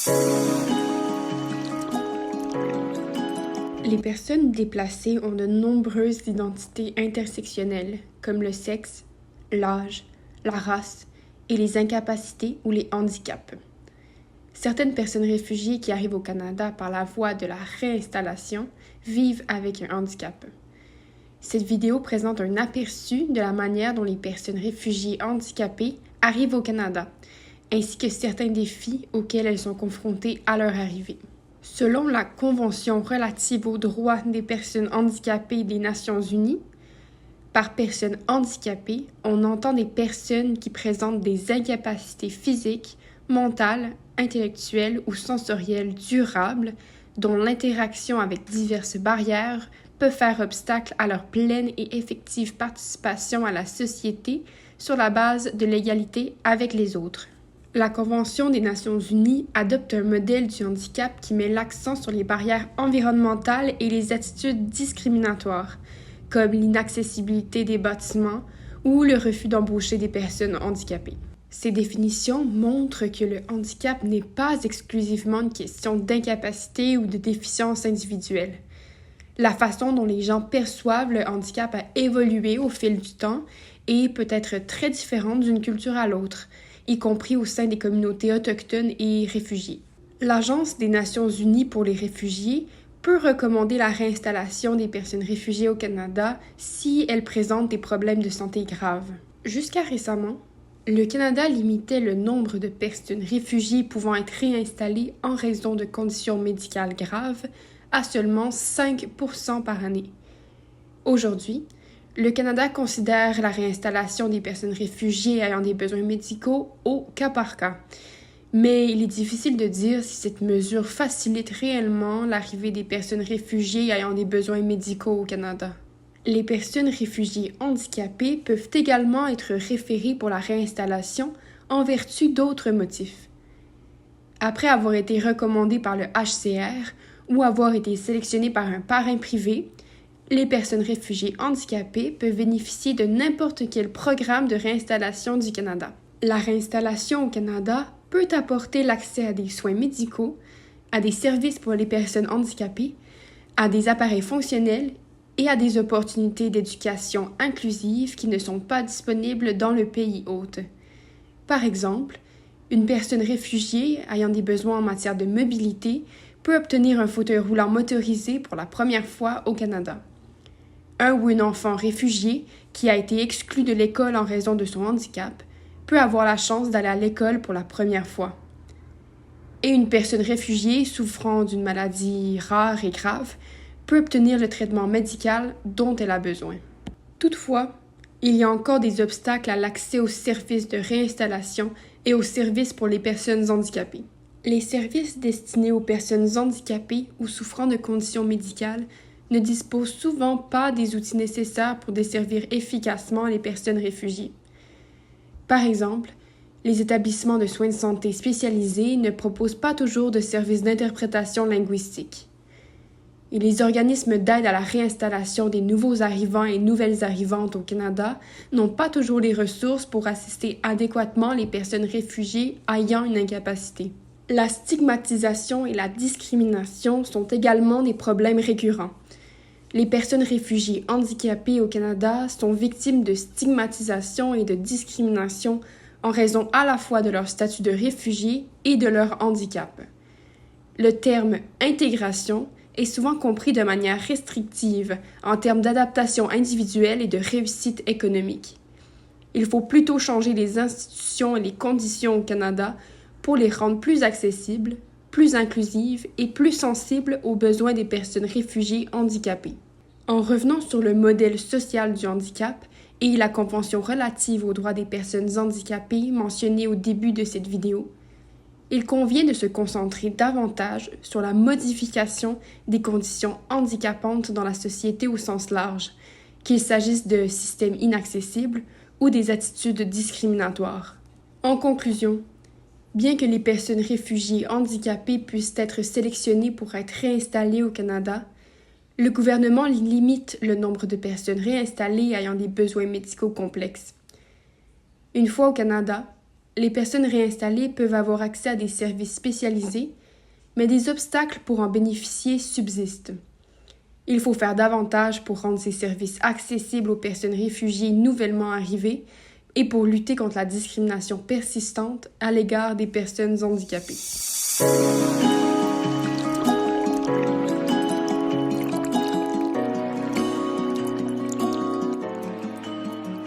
Les personnes déplacées ont de nombreuses identités intersectionnelles, comme le sexe, l'âge, la race et les incapacités ou les handicaps. Certaines personnes réfugiées qui arrivent au Canada par la voie de la réinstallation vivent avec un handicap. Cette vidéo présente un aperçu de la manière dont les personnes réfugiées handicapées arrivent au Canada, ainsi que certains défis auxquels elles sont confrontées à leur arrivée. Selon la Convention relative aux droits des personnes handicapées des Nations unies, par personnes handicapées, on entend des personnes qui présentent des incapacités physiques, mentales, intellectuelles ou sensorielles durables, dont l'interaction avec diverses barrières peut faire obstacle à leur pleine et effective participation à la société sur la base de l'égalité avec les autres. La Convention des Nations unies adopte un modèle du handicap qui met l'accent sur les barrières environnementales et les attitudes discriminatoires, comme l'inaccessibilité des bâtiments ou le refus d'embaucher des personnes handicapées. Ces définitions montrent que le handicap n'est pas exclusivement une question d'incapacité ou de déficience individuelle. La façon dont les gens perçoivent le handicap a évolué au fil du temps et peut être très différente d'une culture à l'autre, y compris au sein des communautés autochtones et réfugiées. L'Agence des Nations unies pour les réfugiés peut recommander la réinstallation des personnes réfugiées au Canada si elles présentent des problèmes de santé graves. Jusqu'à récemment, le Canada limitait le nombre de personnes réfugiées pouvant être réinstallées en raison de conditions médicales graves à seulement 5% par année. Aujourd'hui, le Canada considère la réinstallation des personnes réfugiées ayant des besoins médicaux au cas par cas. Mais il est difficile de dire si cette mesure facilite réellement l'arrivée des personnes réfugiées ayant des besoins médicaux au Canada. Les personnes réfugiées handicapées peuvent également être référées pour la réinstallation en vertu d'autres motifs. Après avoir été recommandées par le HCR ou avoir été sélectionnées par un parrain privé, les personnes réfugiées handicapées peuvent bénéficier de n'importe quel programme de réinstallation du Canada. La réinstallation au Canada peut apporter l'accès à des soins médicaux, à des services pour les personnes handicapées, à des appareils fonctionnels et à des opportunités d'éducation inclusive qui ne sont pas disponibles dans le pays hôte. Par exemple, une personne réfugiée ayant des besoins en matière de mobilité peut obtenir un fauteuil roulant motorisé pour la première fois au Canada. Un ou une enfant réfugié qui a été exclu de l'école en raison de son handicap peut avoir la chance d'aller à l'école pour la première fois. Et une personne réfugiée souffrant d'une maladie rare et grave peut obtenir le traitement médical dont elle a besoin. Toutefois, il y a encore des obstacles à l'accès aux services de réinstallation et aux services pour les personnes handicapées. Les services destinés aux personnes handicapées ou souffrant de conditions médicales ne disposent souvent pas des outils nécessaires pour desservir efficacement les personnes réfugiées. Par exemple, les établissements de soins de santé spécialisés ne proposent pas toujours de services d'interprétation linguistique. Et les organismes d'aide à la réinstallation des nouveaux arrivants et nouvelles arrivantes au Canada n'ont pas toujours les ressources pour assister adéquatement les personnes réfugiées ayant une incapacité. La stigmatisation et la discrimination sont également des problèmes récurrents. Les personnes réfugiées handicapées au Canada sont victimes de stigmatisation et de discrimination en raison à la fois de leur statut de réfugié et de leur handicap. Le terme « intégration » est souvent compris de manière restrictive en termes d'adaptation individuelle et de réussite économique. Il faut plutôt changer les institutions et les conditions au Canada pour les rendre plus accessibles, plus inclusives et plus sensibles aux besoins des personnes réfugiées handicapées. En revenant sur le modèle social du handicap et la Convention relative aux droits des personnes handicapées mentionnée au début de cette vidéo, il convient de se concentrer davantage sur la modification des conditions handicapantes dans la société au sens large, qu'il s'agisse de systèmes inaccessibles ou des attitudes discriminatoires. En conclusion, bien que les personnes réfugiées handicapées puissent être sélectionnées pour être réinstallées au Canada, le gouvernement limite le nombre de personnes réinstallées ayant des besoins médicaux complexes. Une fois au Canada, Les personnes réinstallées peuvent avoir accès à des services spécialisés, mais des obstacles pour en bénéficier subsistent. Il faut faire davantage pour rendre ces services accessibles aux personnes réfugiées nouvellement arrivées et pour lutter contre la discrimination persistante à l'égard des personnes handicapées.